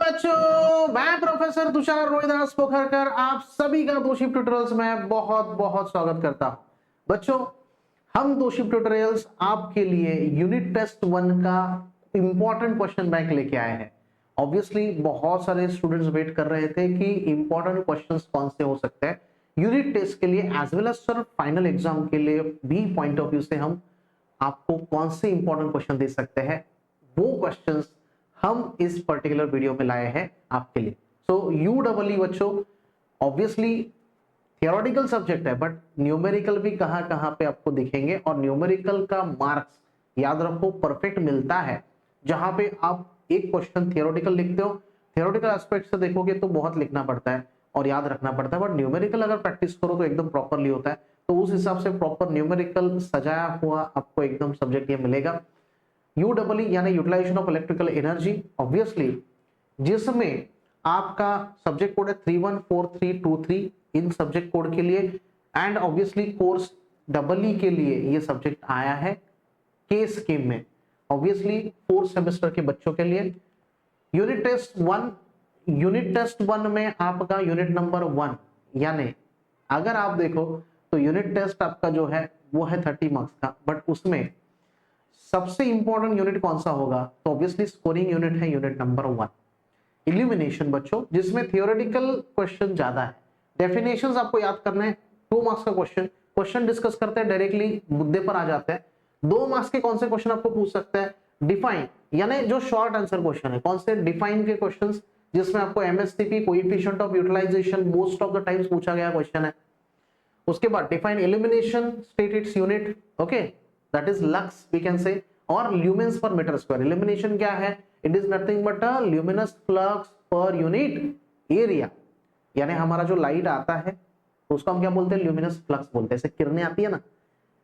बच्चों, मैं प्रोफेसर तुषार रोहिदास पोखरकर आप सभी का तोशिप ट्यूटोरियल्स में बहुत बहुत स्वागत करता हूं। बच्चों, हम तोशिप ट्यूटोरियल्स आपके लिए यूनिट टेस्ट 1 का इंपॉर्टेंट क्वेश्चन बैंक लेके आए हैं। ऑब्वियसली बहुत सारे स्टूडेंट्स वेट कर रहे थे कि इंपॉर्टेंट क्वेश्चंस कौन से हो सकते हैं यूनिट टेस्ट के लिए as well as sir final exam के लिए भी पॉइंट ऑफ व्यू से हम आपको कौन से इंपॉर्टेंट क्वेश्चन दे सकते हैं, वो क्वेश्चंस हम इस पर्टिकुलर वीडियो में लाए हैं आपके लिए। सो यूडब्ल्यू बच्चों ऑब्वियसली थियोरेटिकल सब्जेक्ट है, बट न्यूमेरिकल भी कहां कहां पे आपको दिखेंगे और न्यूमेरिकल का मार्क्स याद रखो परफेक्ट मिलता है जहां पे आप एक क्वेश्चन थियोरेटिकल लिखते हो, थियोरेटिकल एस्पेक्ट से देखोगे तो बहुत लिखना पड़ता है और याद रखना पड़ता है, बट न्यूमेरिकल अगर प्रैक्टिस करो तो एकदम प्रॉपरली होता है। तो उस हिसाब से प्रॉपर न्यूमेरिकल सजाया हुआ आपको एकदम सब्जेक्ट ये मिलेगा। यूडब्ल्यू यानी utilisation of electrical energy, obviously जिसमें आपका सब्जेक्ट कोड है 314323 इन सब्जेक्ट कोड के लिए, एंड ऑब्वियसली कोर्स डबल के लिए ये सब्जेक्ट आया है के स्कीम में, ऑब्वियसली 4th सेमेस्टर के बच्चों के लिए। यूनिट टेस्ट 1 में आपका यूनिट नंबर 1 यानी अगर आप देखो तो यूनिट टेस्ट आपका जो है वो है 30 मार्क्स का, बट उसमें सबसे इंपॉर्टेंट यूनिट कौन सा होगा तो ऑब्वियसली स्कोरिंग यूनिट है यूनिट नंबर 1 इल्यूमिनेशन बच्चों, जिसमें थियोरेटिकल क्वेश्चन ज्यादा है। डेफिनेशंस आपको याद करने हैं, 2 मार्क्स का क्वेश्चन डिस्कस करते हैं, डायरेक्टली मुद्दे पर आ जाते हैं। 2 मार्क्स के कौन से क्वेश्चन आपको पूछ सकते हैं, डिफाइन यानी जो शॉर्ट आंसर क्वेश्चन है, कौन से डिफाइन के क्वेश्चंस जिसमें आपको MSTP coefficient of utilization most of the times पूछा गया क्वेश्चन है। उसके बाद define illumination, state its unit, okay that is lux we can say, और lumens per metre square. Illumination क्या है, it is nothing but a luminous flux per unit area, यानी हमारा जो लाइट आता है उसको हम क्या बोलते हैं, ल्यूमिनस फ्लक्स बोलते हैं। ऐसे किरणें आती है ना,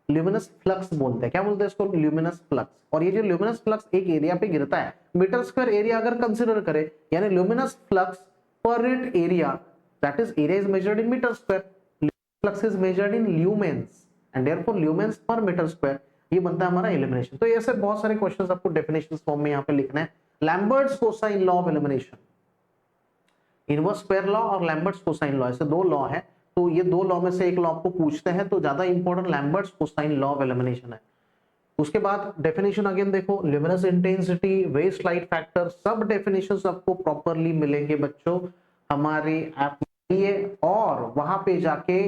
ल्यूमिनस फ्लक्स बोलते हैं, क्या बोलते हैं इसको, ल्यूमिनस फ्लक्स। और ये जो ल्यूमिनस फ्लक्स एक एरिया पे गिरता है, मीटर स्क्वायर एरिया अगर कंसीडर करें, यानी luminous flux per unit area, that is area is measured in metre square, flux is measured in lumens and therefore lumens per metre square, ये बनता है हमारा इल्यूमिनेशन। तो ऐसे बहुत सारे क्वेश्चंस आपको डेफिनेशंस फॉर्म में यहाँ पे लिखना है। Lambert's cosine law of illumination, inverse square law और लैम्बर्ट्स कोसाइन लॉ, ऐसे 2 लॉ है। तो ये 2 लॉ में से एक लॉ आपको पूछते हैं, तो ज्यादा important Lambert's cosine law of illumination है। उसके बाद डेफिनेशन अगेन देखो, luminous intensity, waste light factor, सब डेफिनेशंस आपको प्रॉपरली मिलेंगे बच्चों हमारे ऐप में। और वहां पे जाके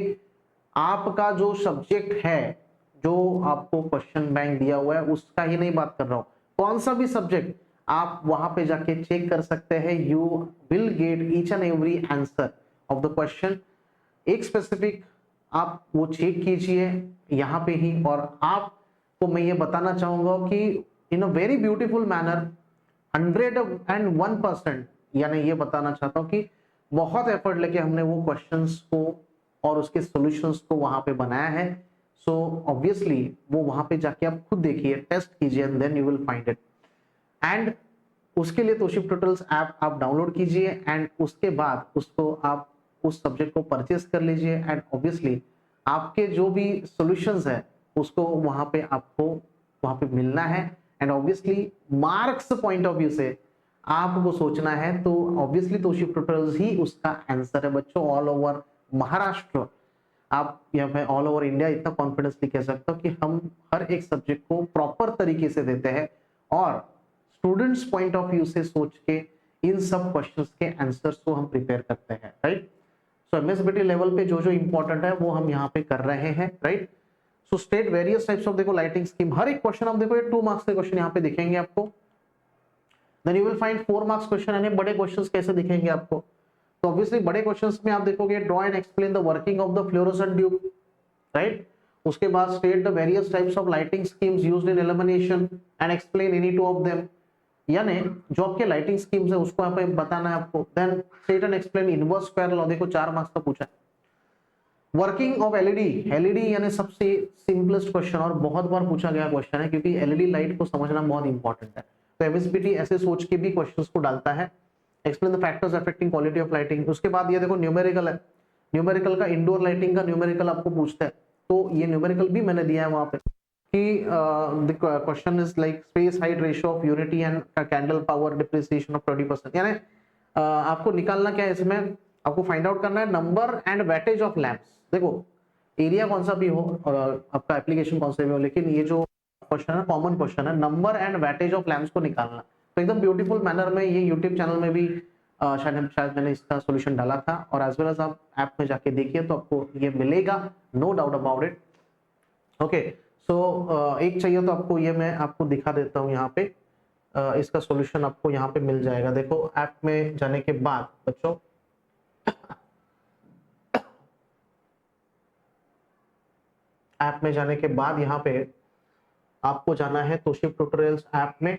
आपका जो सब्जेक्ट है, जो आपको क्वेश्चन बैंक दिया हुआ है उसका ही नहीं बात कर रहा हूं, कौन सा भी सब्जेक्ट आप वहां पे जाके चेक कर सकते हैं। You will gate each and every answer of the question, एक स्पेसिफिक आप वो चेक कीजिए यहाँ पे ही। और आपको मैं ये बताना चाहूंगा कि इन अ वेरी ब्यूटीफुल मैनर 101%, यानी ये बताना चाहता हूँ कि बहुत एफर्ट लेके हमने वो क्वेश्चंस को और उसके सॉल्यूशंस को वहां पे बनाया है। सो ऑब्वियसली वो वहां पे जाके आप खुद देखिए, टेस्ट कीजिए and then you will find it. And उसके लिए तोशिप ट्यूटोरियल्स ऐप आप डाउनलोड कीजिए एंड उसके बाद उसको आप उस सब्जेक्ट को परचेस कर लीजिए, एंड ऑब्वियसली आपके जो भी सॉल्यूशंस है उसको वहां पे आपको वहां पे मिलना है। And obviously marks point of view से आपको सोचना है, तो ऑब्वियसली तोशिप ट्यूटोरियल्स ही उसका आंसर है बच्चों। ऑल ओवर महाराष्ट्र, आप यहाँ पे ऑल ओवर इंडिया इतना कॉन्फिडेंसली कह सकता हूँ कि हम हर एक सब्जेक्ट को प्रॉपर तरीके से देते हैं और स्टूडेंट्स पॉइंट ऑफ व्यू से सोच के इन सब क्वेश्चंस के आंसर्स को हम प्रिपेयर करते हैं, राइट। सो एमएसबीटी लेवल पे जो जो इंपॉर्टेंट है वो हम यहाँ पे कर रहे हैं, right. So state various types of देखो लाइटिंग स्कीम, हर एक क्वेश्चन आप देखो ये 2 मार्क्स के क्वेश्चन यहाँ पे दिखेंगे आपको। Then you will find 4 marks question, यानी बड़े क्वेश्चंस कैसे दिखेंगे आपको। तो ऑब्वियसली बड़े क्वेश्चंस में आप देखोगे draw and explain the working of the fluorescent tube, right. उसके बाद state the various types of lighting schemes used in illumination and explain any 2 of them, यानी जो आपके लाइटिंग स्कीम्स है उसको यहाँ पे बताना है आपको। Then state and explain inverse square law, देखो 4 मार्क्स का पूछा है। वर्किंग ऑफ एलईडी, एलईडी यानी सबसे सिंपलेस्ट क्वेश्चन और बहुत बार पूछा गया क्वेश्चन है, क्योंकि एलईडी लाइट को समझना बहुत इंपॉर्टेंट है। तो एमएसबीटी ऐसे सोच के भी क्वेश्चंस को डालता है। Explain the factors affecting quality of lighting, उसके बाद ये देखो न्यूमेरिकल है, न्यूमेरिकल का इंडोर लाइटिंग का न्यूमेरिकल आपको पूछता है, तो ये न्यूमेरिकल भी मैंने दिया है वहां पे कि the question is like space height ratio of unity and candle power depreciation of 20%, यानी आपको निकालना क्या है इसमें, आपको फाइंड आउट करना है number and weightage of lamps. देखो एरिया कौन सा भी हो और आपका एप्लीकेशन कौन सा भी हो, लेकिन ये जो क्वेश्चन है कॉमन क्वेश्चन है, number and weightage of lamps को निकालना। तो एकदम ब्यूटीफुल मैनर में ये यूट्यूब चैनल में भी शायद मैंने इसका सॉल्यूशन डाला था, और एज वेल एज आप ऐप में जाके देखिए तो आपको ये मिलेगा, no doubt about it. Okay, so एक चाहिए तो आपको ये मैं आपको दिखा देता हूँ यहाँ पे, इसका सॉल्यूशन आपको यहाँ पे मिल जाएगा। देखो ऐप में जाने के बाद बच्चों, ऐप में जाने के बाद यहाँ पे आपको जाना है तोशिब ट्यूटोरियल्स ऐप में,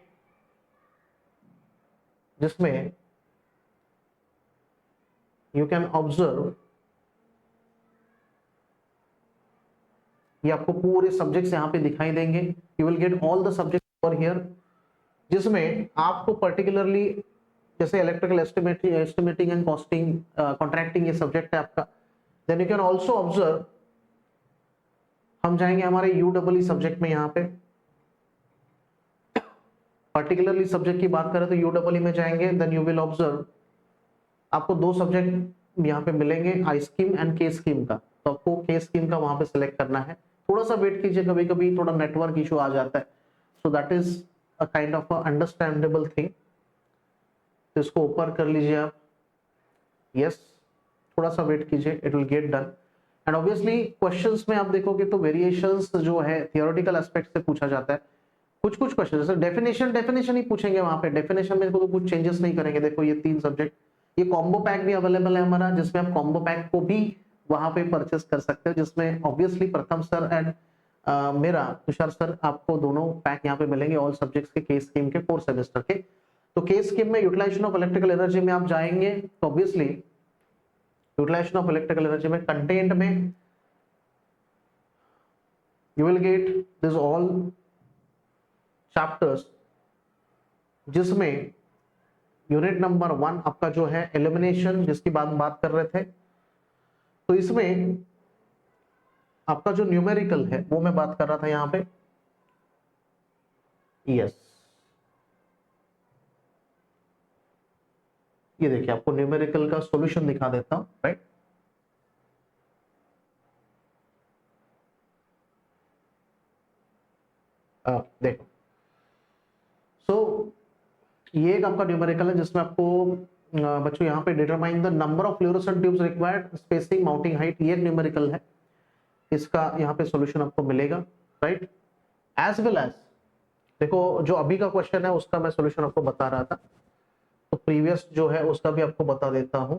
जिसमें यू कैन ऑब्जर्व, ये आपको पूरे सब्जेक्ट्स यहाँ पे दिखाई देंगे, you will get all the subjects over here, जिसमें आपको पर्टिकुलरली जैसे electrical estimating and costing, contracting ये सब्जेक्ट है आपका। Then you can also observe, हम जाएंगे हमारे यूडब्ल्यू सब्जेक्ट में, यहाँ पे पर्टिकुलरली सब्जेक्ट की बात करें तो यूडब्ल्यू में जाएंगे, देन यू विल ऑब्जर्व आपको दो सब्जेक्ट यहाँ पे मिलेंगे, आई स्कीम एंड के स्कीम का। तो आपको के स्कीम का वहां पे सिलेक्ट करना है, थोड़ा सा वेट कीजिए, कभी कभी थोड़ा नेटवर्क इशू आ जाता है, so that is a kind of understandable thing. तो इसको ऊपर कर लीजिए आप, यस, थोड़ा सा वेट कीजिए, it will get done. And obviously questions में आप देखोगे तो वेरिएशंस जो है थियोरेटिकल एस्पेक्ट से पूछा जाता है, कुछ कुछ क्वेश्चन जैसे डेफिनेशन ही पूछेंगे वहां पे, डेफिनेशन में तो कुछ चेंजेस नहीं करेंगे। देखो ये 3 सब्जेक्ट, ये कॉम्बो पैक भी अवेलेबल है हमारा, जिसमें आप कॉम्बो पैक को भी वहां पे परचेस कर सकते हो, जिसमें ऑब्वियसली प्रथम सर एंड मेरा तुषार सर आपको दोनों पैक यहाँ पे मिलेंगे, ऑल सब्जेक्ट्स के केस स्कीम के 4 सेमेस्टर के। तो केस स्कीम में यूटिलाइजेशन ऑफ इलेक्ट्रिकल एनर्जी में आप जाएंगे तो obviously utilisation of electrical energy में कंटेंट में you will get this all chapters, जिसमें यूनिट नंबर 1 आपका जो है एलिमिनेशन, जिसकी बात कर रहे थे, तो इसमें आपका जो न्यूमेरिकल है वो मैं बात कर रहा था यहाँ पे, यस, ये देखिए आपको न्यूमेरिकल का सॉल्यूशन दिखा देता हूं, राइट। देखो, सो ये एक आपका न्यूमेरिकल है, जिसमें आपको बच्चों यहाँ पे determine the number of fluorescent tubes required, spacing, mounting height, ये न्यूमेरिकल है, इसका यहाँ पे सॉल्यूशन आपको मिलेगा, राइट। एज वेल एज देखो जो अभी का क्वेश्चन है उसका मैं सॉल्यूशन आपको बता रहा था, तो प्रीवियस जो है उसका भी आपको बता देता हूं,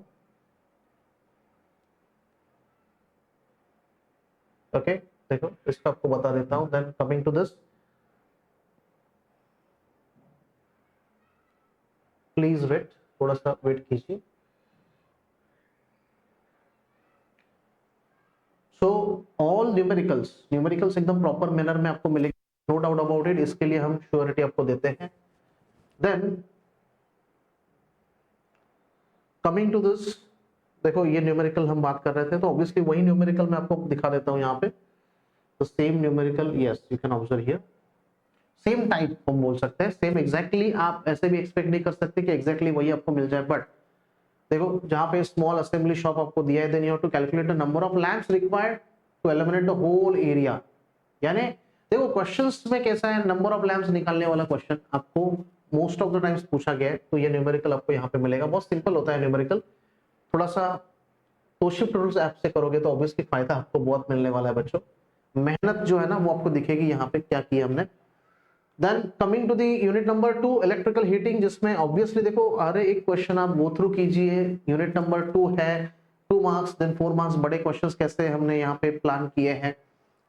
ओके। देखो इसका आपको बता देता हूं, then coming to this, please wait, थोड़ा सा वेट कीजिए। सो ऑल न्यूमेरिकल्स एकदम प्रॉपर मैनर में आपको मिलेगी, नो डाउट अबाउट इट, इसके लिए हम श्योरिटी आपको देते हैं। देन कमिंग टू दिस, देखो ये न्यूमेरिकल हम बात कर रहे थे, तो ऑब्वियसली वही न्यूमेरिकल मैं आपको दिखा देता हूं यहाँ पे, तो same numerical, yes, you can observe here, same type हम बोल सकते हैं, सेम एग्जैक्टली, आप ऐसे भी एक्सपेक्ट नहीं कर सकते कि एग्जैक्टली वही आपको मिल जाए, बट देखो जहां पे स्मॉल असेंबली शॉप आपको दिया है, then you have to calculate the number of lamps required to eliminate the whole area. यानी देखो क्वेश्चंस में कैसा है, नंबर ऑफ लैंप्स निकालने वाला क्वेश्चन आपको मोस्ट ऑफ द टाइम्स पूछा गया है, तो ये न्यूमेरिकल आपको यहाँ पे मिलेगा, बहुत सिंपल होता है न्यूमेरिकल। थोड़ा सा तोशिब ट्यूटोरियल्स ऐप से करोगे तो ऑब्वियसली फायदा आपको बहुत मिलने वाला है बच्चों, मेहनत जो है ना वो आपको दिखेगी यहाँ पे क्या किया हमने। Then coming to the unit number 2 electrical heating, जिसमें ऑब्वियसली देखो अरे एक क्वेश्चन आप गो थ्रू कीजिए, यूनिट नंबर 2 है, 2 मार्क्स, देन 4 मार्क्स, बड़े क्वेश्चंस कैसे हमने यहाँ पे प्लान किए हैं।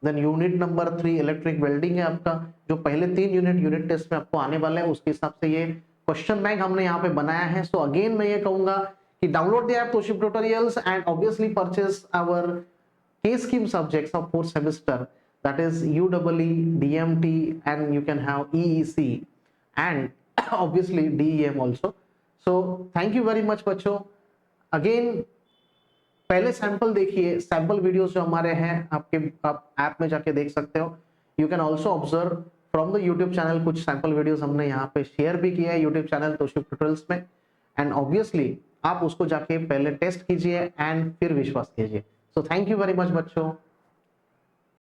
देन यूनिट नंबर 3 इलेक्ट्रिक वेल्डिंग है आपका, जो पहले 3 यूनिट टेस्ट में आपको आने वाला है, उसके हिसाब से ये क्वेश्चन बैंक हमने यहाँ पे बनाया है। सो अगेन मैं ये कहूंगा कि डाउनलोड द ऐप तोशिब tutorials and obviously purchase our K scheme subjects of 4th semester, that is UEE, DMT, and you can have EEC and obviously DEM also. So thank you very much बच्चों। Again पहले sample देखिए, sample videos जो हमारे हैं आप app में जाके देख सकते हो। You can also observe from the YouTube channel, कुछ सैंपल वीडियोस हमने यहाँ पे शेयर भी किया है यूट्यूब चैनल तोशिब ट्यूटोरियल्स में। एंड ऑब्वियसली आप उसको जाके पहले टेस्ट कीजिए एंड फिर विश्वास कीजिए। So thank you very much बच्चों।